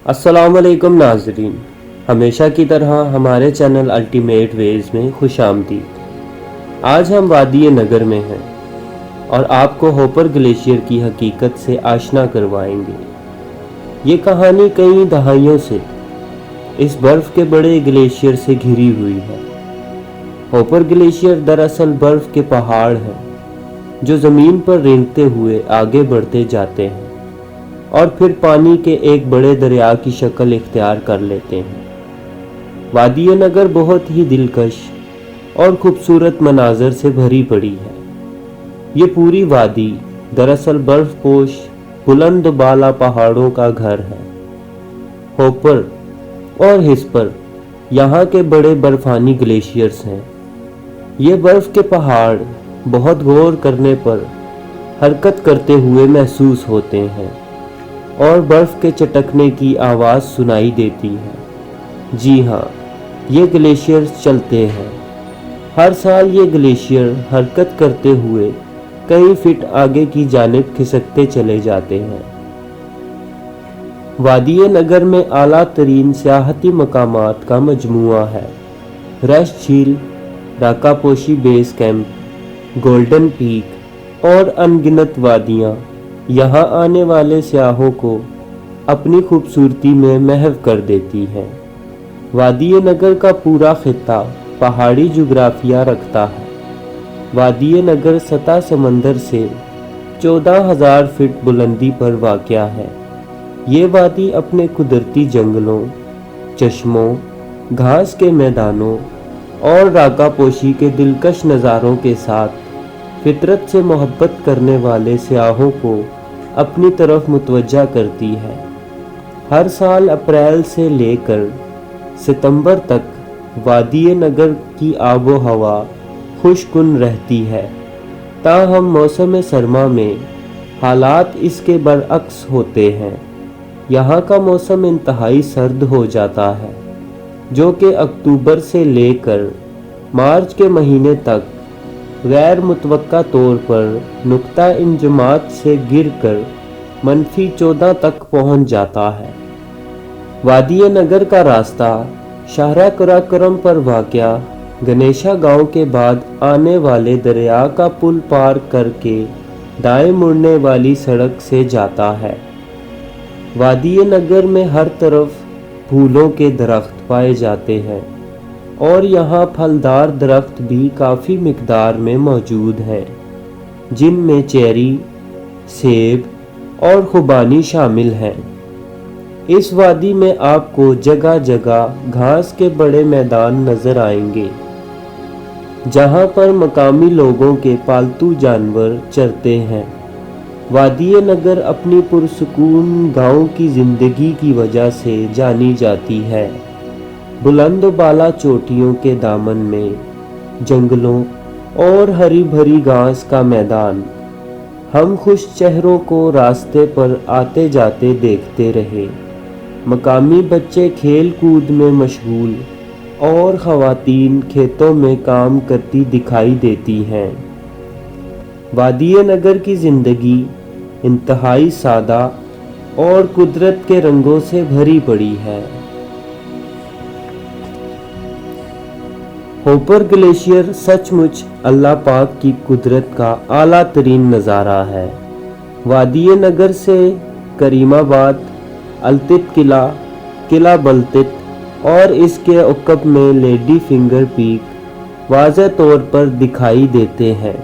अस्सलाम वालेकुम नाज़रीन, हमेशा की तरह हमारे चैनल अल्टीमेट वेज में खुश आमदीद। आज हम वादी नगर में हैं और आपको होपर ग्लेशियर की हकीकत से आशना करवाएंगे। ये कहानी कई दहाइयों से इस बर्फ़ के बड़े ग्लेशियर से घिरी हुई है। होपर ग्लेशियर दरअसल बर्फ़ के पहाड़ हैं जो ज़मीन पर रेंगते हुए आगे बढ़ते जाते हैं और फिर पानी के एक बड़े दरिया की शक्ल इख्तियार कर लेते हैं। वादी नगर बहुत ही दिलकश और खूबसूरत मनाजर से भरी पड़ी है। ये पूरी वादी दरअसल बर्फपोश बुलंद बाला पहाड़ों का घर है। होपर और हिस्पर यहाँ के बड़े बर्फानी ग्लेशियर्स हैं। ये बर्फ के पहाड़ बहुत गौर करने पर हरकत करते हुए महसूस होते हैं और बर्फ के चटकने की आवाज़ सुनाई देती है। जी हाँ, ये ग्लेशियर चलते हैं। हर साल ये ग्लेशियर हरकत करते हुए कई फीट आगे की जानिब खिसकते चले जाते हैं। वादी नगर में आला तरीन सियाहती मकामात का मजमुआ है। रश झील, Rakaposhi base camp, golden peak और अनगिनत वादियाँ यहाँ आने वाले सयाहों को अपनी खूबसूरती में महव कर देती हैं। वादी नगर का पूरा खित्ता पहाड़ी जुग्राफिया रखता है। वादी नगर सतह समंदर से 14,000 फीट बुलंदी पर वाक़या है। ये वादी अपने कुदरती जंगलों, चश्मों, घास के मैदानों और राकापोशी के दिलकश नज़ारों के साथ फितरत से मोहब्बत करने वाले सयाहों को अपनी तरफ मुतवज्जा करती है। हर साल अप्रैल से लेकर सितंबर तक वादी नगर की आबो हवा खुशकुन रहती है। ताहम मौसम सरमा में हालात इसके बरअक्स होते हैं। यहाँ का मौसम इंतहाई सर्द हो जाता है, जो कि अक्टूबर से लेकर मार्च के महीने तक गैर मुतवक्का तौर पर नुक्ता इंजमात से गिरकर -14 तक पहुंच जाता है। वादी नगर का रास्ता शाहरा कराकरम पर वाक़या गणेशा गांव के बाद आने वाले दरिया का पुल पार करके दाएं मुड़ने वाली सड़क से जाता है। वादी नगर में हर तरफ फूलों के दरख्त पाए जाते हैं और यहाँ फलदार दरख्त भी काफ़ी मिकदार में मौजूद हैं, जिनमें चेरी, सेब और खुबानी शामिल हैं। इस वादी में आपको जगह जगह घास के बड़े मैदान नज़र आएंगे, जहाँ पर मकामी लोगों के पालतू जानवर चरते हैं। वादी नगर अपनी पुरसुकून गांव की ज़िंदगी की वजह से जानी जाती है। बुलंद बाला चोटियों के दामन में जंगलों और हरी भरी घास का मैदान हम खुश चेहरों को रास्ते पर आते जाते देखते रहे। मकामी बच्चे खेल कूद में मशगूल और ख़वातीन खेतों में काम करती दिखाई देती हैं। वादी नगर की ज़िंदगी इंतहाई सादा और कुदरत के रंगों से भरी पड़ी है। होपर ग्लेशियर सचमुच अल्लाह पाक की कुदरत का आला तरीन नज़ारा है। वादी नगर से करीमाबाद, अल्तित किला, किला बल्तित और इसके अक़ब में लेडी फिंगर पीक वाज़ेह तौर पर दिखाई देते हैं।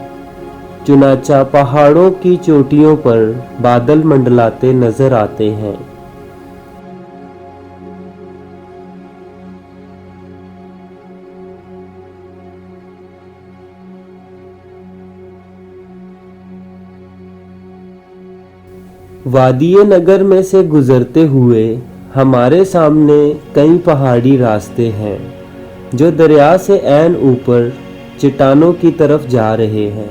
चुनाचा पहाड़ों की चोटियों पर बादल मंडलाते नज़र आते हैं। वादी नगर में से गुजरते हुए हमारे सामने कई पहाड़ी रास्ते हैं जो दरिया से ऐन ऊपर चट्टानों की तरफ जा रहे हैं।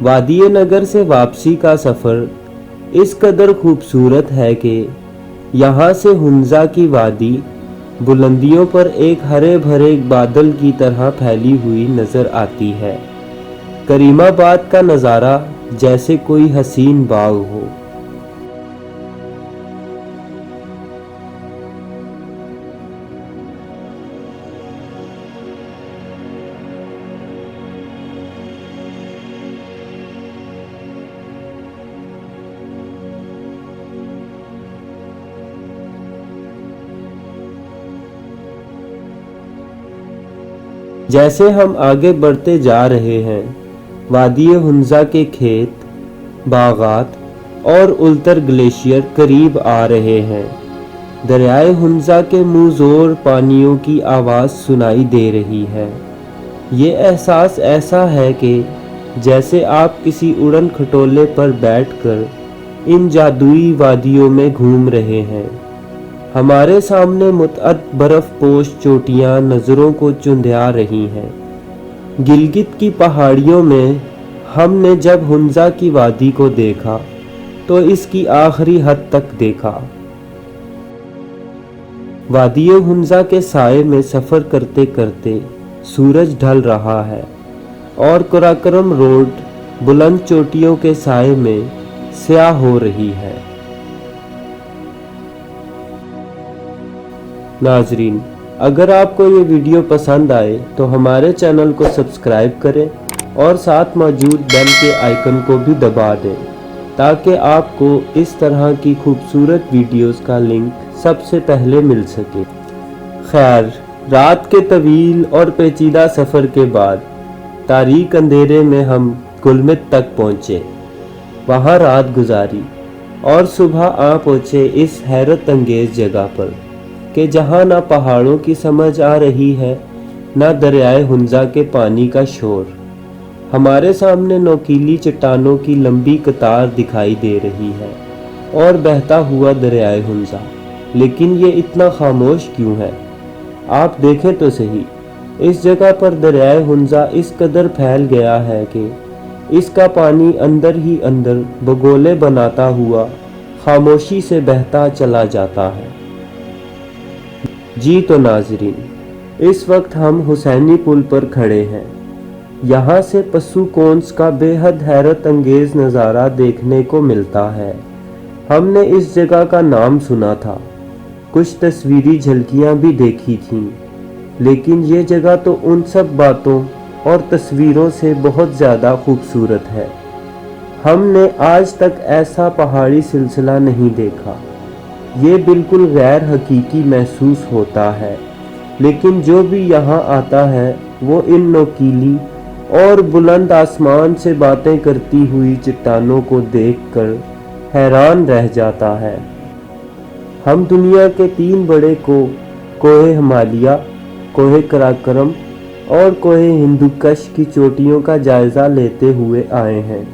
वादी नगर से वापसी का सफ़र इस कदर खूबसूरत है कि यहाँ से हुंजा की वादी बुलंदियों पर एक हरे भरे बादल की तरह फैली हुई नज़र आती है। करीमाबाद का नज़ारा जैसे कोई हसीन बाग हो। जैसे हम आगे बढ़ते जा रहे हैं, वादी हुंजा के खेत, बागात और उल्तर ग्लेशियर करीब आ रहे हैं। दरियाए हुंजा के मुंहजोर पानियों की आवाज़ सुनाई दे रही है। ये एहसास ऐसा है कि जैसे आप किसी उड़न खटोले पर बैठकर इन जादुई वादियों में घूम रहे हैं। हमारे सामने मुतअद्द बर्फ पोश चोटियां नज़रों को चुंधिया रही हैं। गिलगित की पहाड़ियों में हमने जब हुंजा की वादी को देखा तो इसकी आखिरी हद तक देखा। वादी हुंजा के साए में सफ़र करते करते सूरज ढल रहा है और कराकरम रोड बुलंद चोटियों के साए में स्याह हो रही है। नाजरीन, अगर आपको ये वीडियो पसंद आए तो हमारे चैनल को सब्सक्राइब करें और साथ मौजूद बेल के आइकन को भी दबा दें ताकि आपको इस तरह की खूबसूरत वीडियोस का लिंक सबसे पहले मिल सके। खैर, रात के तवील और पेचीदा सफ़र के बाद तारीक अंधेरे में हम गुलमित तक पहुँचे, वहाँ रात गुजारी और सुबह आ पहुँचे इस हैरत अंगेज़ जगह पर कि जहाँ ना पहाड़ों की समझ आ रही है, ना दरियाए हुंजा के पानी का शोर। हमारे सामने नोकीली चट्टानों की लंबी कतार दिखाई दे रही है और बहता हुआ दरियाए हुंजा, लेकिन ये इतना खामोश क्यों है? आप देखें तो सही, इस जगह पर दरियाए हुंजा इस कदर फैल गया है कि इसका पानी अंदर ही अंदर बगोले बनाता हुआ खामोशी से बहता चला जाता है। जी तो नाजरीन, इस वक्त हम हुसैनी पुल पर खड़े हैं। यहाँ से पस्सुकोंस का बेहद हैरत अंगेज नज़ारा देखने को मिलता है। हमने इस जगह का नाम सुना था, कुछ तस्वीरी झलकियाँ भी देखी थीं, लेकिन ये जगह तो उन सब बातों और तस्वीरों से बहुत ज़्यादा खूबसूरत है। हमने आज तक ऐसा पहाड़ी सिलसिला नहीं देखा। ये बिल्कुल गैर हकीकी महसूस होता है, लेकिन जो भी यहाँ आता है वो इन नोकीली और बुलंद आसमान से बातें करती हुई चट्टानों को देखकर हैरान रह जाता है। हम दुनिया के 3 बड़े कोहे हिमालय, कोहे कराकरम और कोहे हिंदुकश की चोटियों का जायज़ा लेते हुए आए हैं,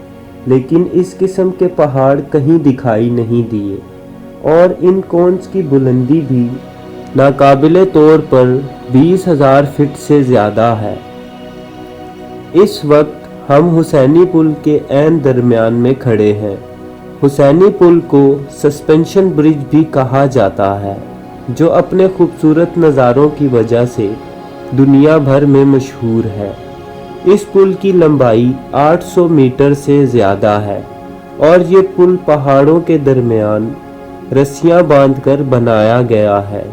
लेकिन इस किस्म के पहाड़ कहीं दिखाई नहीं दिए और इन कोन्स की बुलंदी भी नाकाबिले तौर पर 20,000 फीट से ज़्यादा है। इस वक्त हम हुसैनी पुल के ऐन दरमियान में खड़े हैं। हुसैनी पुल को सस्पेंशन ब्रिज भी कहा जाता है, जो अपने खूबसूरत नज़ारों की वजह से दुनिया भर में मशहूर है। इस पुल की लंबाई 800 मीटर से ज़्यादा है और ये पुल पहाड़ों के दरमियान रस्सियाँ बांधकर बनाया गया है।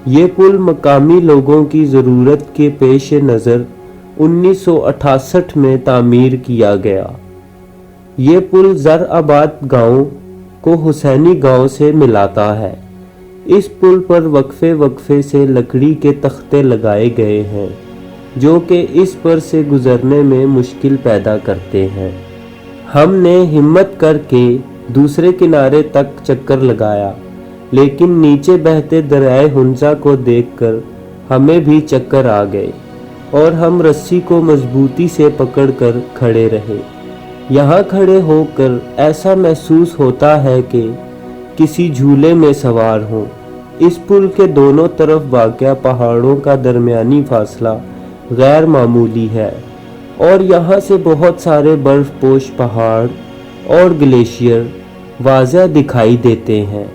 ये पुल मकामी लोगों की ज़रूरत के पेश नज़र 1968 में तामीर किया गया। ये पुल ज़र-आबाद गाँव को हुसैनी गाँव से मिलाता है। इस पुल पर वक्फे वक्फे से लकड़ी के तख्ते लगाए गए हैं, जो कि इस पर से गुज़रने में मुश्किल पैदा करते हैं। हमने हिम्मत करके दूसरे किनारे तक चक्कर लगाया, लेकिन नीचे बहते दरियाए हुंजा को देखकर हमें भी चक्कर आ गए और हम रस्सी को मजबूती से पकड़कर खड़े रहे। यहाँ खड़े होकर ऐसा महसूस होता है कि किसी झूले में सवार हों। इस पुल के दोनों तरफ वाक़या पहाड़ों का दरमियानी फासला गैर मामूली है और यहाँ से बहुत सारे बर्फ़पोश पहाड़ और ग्लेशियर वाज़ह दिखाई देते हैं।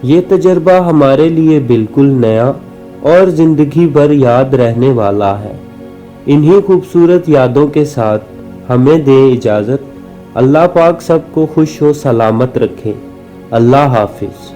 ये तजर्बा हमारे लिए बिल्कुल नया और ज़िंदगी भर याद रहने वाला है। इन्हीं खूबसूरत यादों के साथ हमें दे इजाज़त। अल्लाह पाक सबको खुश व सलामत रखे। अल्लाह हाफिज़।